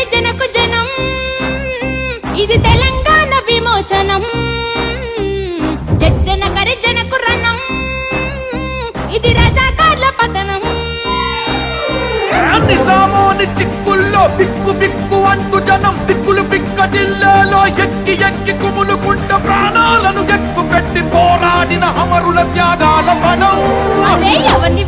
గర్జనకు జనం, ఇది తెలంగాణ విమోచనం. జజ్జన గర్జనకు రణం, ఇది రజాకార్ల పతనం. నిజామోని చిక్కుల్లో బిక్కు బిక్కు అంటూ జనం దిక్కులు బిక్కటిల్లేలో ఎక్కి ఎక్కి కుములుకుంట ప్రాణాలను ఎక్కు పెట్టి పోరాడిన అమరుల త్యాగాల పనం. అదే ఎవరిని